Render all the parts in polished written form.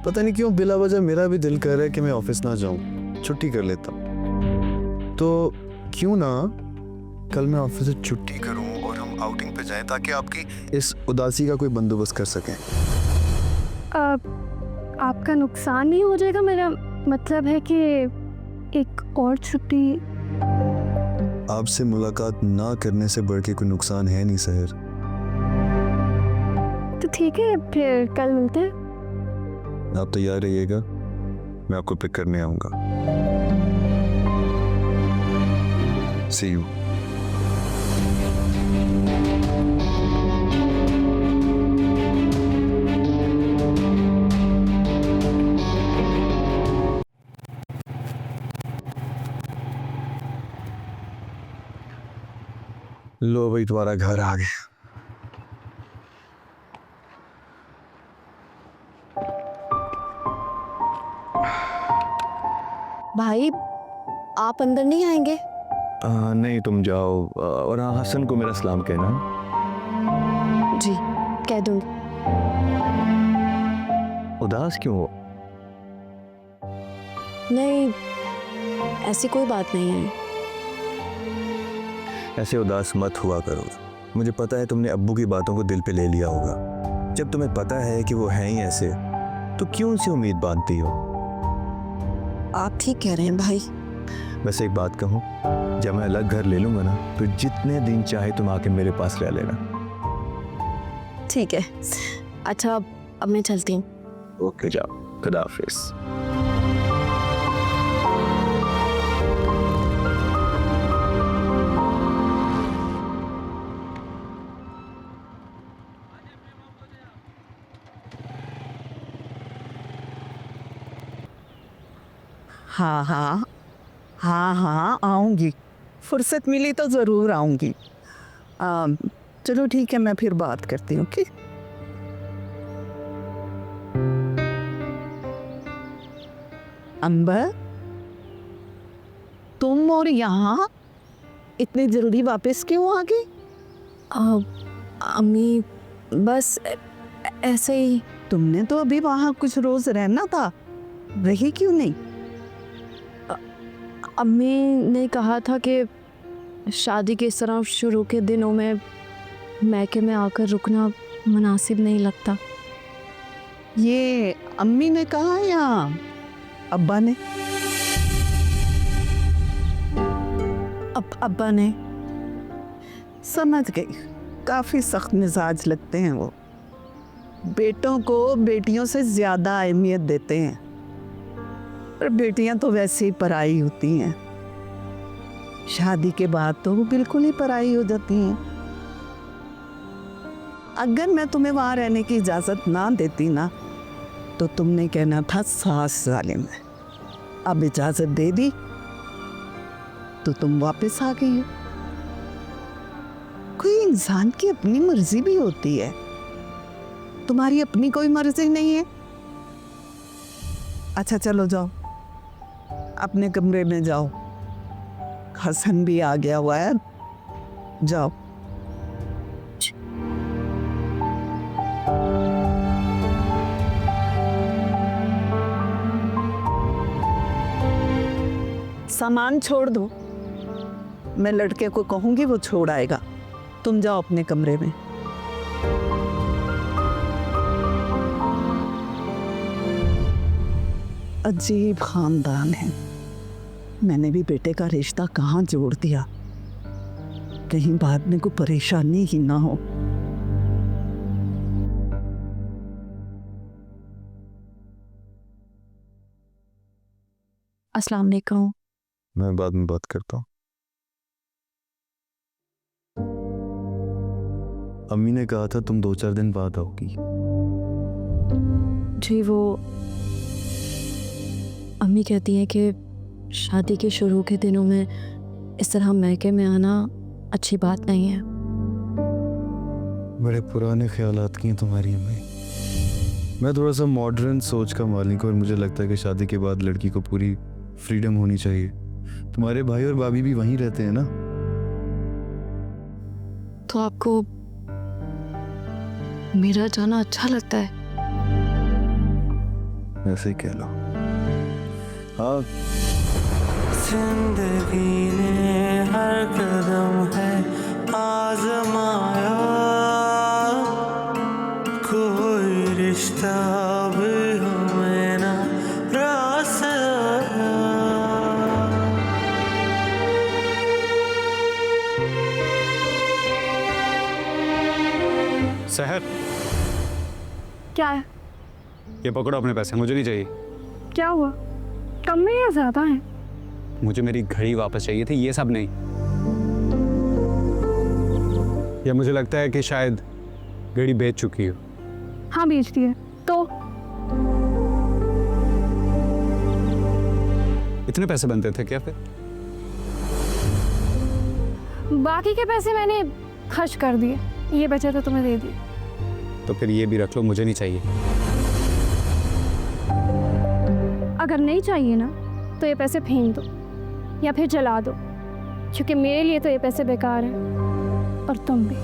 पता नहीं क्यों बिला वजह मेरा भी दिल कर रहा है कि मैं ऑफिस ना जाऊं, छुट्टी कर लेता हूं। तो क्यों ना कल मैं ऑफिस से छुट्टी करूं और हम आउटिंग पे जाएं ताकि आपकी इस उदासी का कोई बंदोबस्त कर सकें। आपका नुकसान नहीं हो जाएगा? मेरा मतलब है कि एक और छुट्टी। आपसे मुलाकात ना करने से बढ़ के कोई नुकसान है नहीं सहर। तो ठीक है, फिर कल मिलते हैं। आप तैयार रहिएगा, मैं आपको पिक करने आऊंगा। See you. लो भाई, तुम्हारा घर आ गया। भाई, आप अंदर नहीं आएंगे? नहीं, तुम जाओ। और हाँ, हसन को मेरा सलाम कहना। जी, कह दूंगी। उदास क्यों हो? नहीं, ऐसी कोई बात नहीं है। ऐसे उदास मत हुआ करो। मुझे पता है तुमने अब्बू की बातों को दिल पे ले लिया होगा। जब तुम्हें पता है कि वो हैं ही ऐसे, तो क्यों उनसे उम्मीद बांधती हो? आप ठीक कह रहे हैं भाई। वैसे एक बात कहूँ, जब मैं अलग घर ले लूंगा ना, तो जितने दिन चाहे तुम आके मेरे पास रह लेना। ठीक है। अच्छा, अब मैं चलती हूँ। ओके, जाओ। खुदा हाफिज। हाँ हाँ हाँ हाँ, आऊँगी। फुर्सत मिली तो ज़रूर आऊँगी। चलो ठीक है, मैं फिर बात करती हूँ। ओके। अंबर, तुम और यहाँ इतनी जल्दी वापस क्यों आ गई? अम्मी, बस ऐसे ही। तुमने तो अभी वहाँ कुछ रोज रहना था, रही क्यों नहीं? अम्मी ने कहा था कि शादी के इस तरह शुरू के दिनों में मैके में आकर रुकना मुनासिब नहीं लगता। ये अम्मी ने कहा या अब्बा ने? अब्बा ने। समझ गई, काफ़ी सख्त मिजाज लगते हैं वो। बेटों को बेटियों से ज़्यादा अहमियत देते हैं, पर बेटियां तो वैसे ही पराई होती हैं। शादी के बाद तो वो बिल्कुल ही पराई हो जाती हैं। अगर मैं तुम्हें वहाँ रहने की इजाज़त ना देती ना, तो तुमने कहना था सास जालिम है। अब इजाज़त दे दी तो तुम वापस आ गई हो। कोई इंसान की अपनी मर्जी भी होती है, तुम्हारी अपनी कोई मर्जी नहीं है। अच्छा चलो, जाओ अपने कमरे में जाओ। हसन भी आ गया हुआ है, जाओ। सामान छोड़ दो, मैं लड़के को कहूंगी, वो छोड़ आएगा। तुम जाओ अपने कमरे में। अजीब खानदान है। मैंने भी बेटे का रिश्ता कहाँ जोड़ दिया, कहीं बाद में कोई परेशानी ही ना हो। अस्सलाम वालेकुम। मैं बाद में बात करता हूँ। अम्मी ने कहा था तुम 2-4 दिन बाद आओगी। जी, वो अम्मी कहती हैं कि शादी के शुरू के दिनों में इस तरह मैके में आना अच्छी बात नहीं है। बड़े पुराने ख्यालात की हैं तुम्हारी अम्मी। मैं थोड़ा सा मॉडर्न सोच का मालिक हूँ और मुझे लगता है कि शादी के बाद लड़की को पूरी फ्रीडम होनी चाहिए। तुम्हारे भाई और भाभी भी वहीं रहते हैं ना? तो आपको मेरा जाना अच्छा लगता है? वैसे ही कह लो। हाँ, जिंदगी ने हर कदम है आजमाया, कोई रिश्ता भी हमें ना रास आया। सहर, क्या है? ये पकड़ो अपने पैसे, मुझे नहीं चाहिए। क्या हुआ? कम में या ज़्यादा है? मुझे मेरी घड़ी वापस चाहिए थी, ये सब नहीं। या मुझे लगता है कि शायद घड़ी बेच चुकी हो। हाँ बेच दिए। तो इतने पैसे बनते थे क्या फिर? बाकी के पैसे मैंने खर्च कर दिए, ये बचे तो तुम्हें दे दिए। तो फिर ये भी रख लो, मुझे नहीं चाहिए। अगर नहीं चाहिए ना तो ये पैसे फेंक दो या फिर जला दो, क्योंकि मेरे लिए तो ये पैसे बेकार हैं और तुम भी।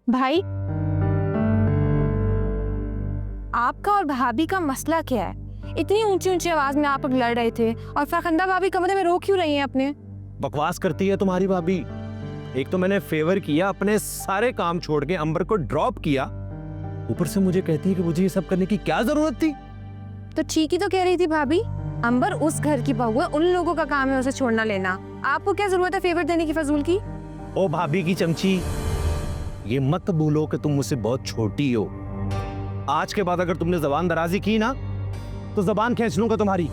भाई, आपका और भाभी का मसला क्या है? इतनी ऊंची ऊंची आवाज में आप लोग लड़ रहे थे और फरखंदा भाभी कमरे में रो क्यों रही हैं अपने? बकवास करती है तुम्हारी भाभी। एक तो मैंने फेवर किया, अपने सारे काम छोड़ के अंबर को ड्रॉप किया, ऊपर से मुझे कहती है कि मुझे ये सब करने की क्या जरूरत थी। तो ठीक ही तो कह रही थी भाभी, अंबर उस घर की बहू है, उन लोगों का काम है उसे छोड़ना लेना। आपको क्या जरूरत है फेवर देने की फजूल की? ओ भाभी की चमची, ये मत भूलो कि तुम मुझसे बहुत छोटी हो। आज के बाद अगर तुमने जबान दराजी की ना तो जबान खींच लूंगा तुम्हारी।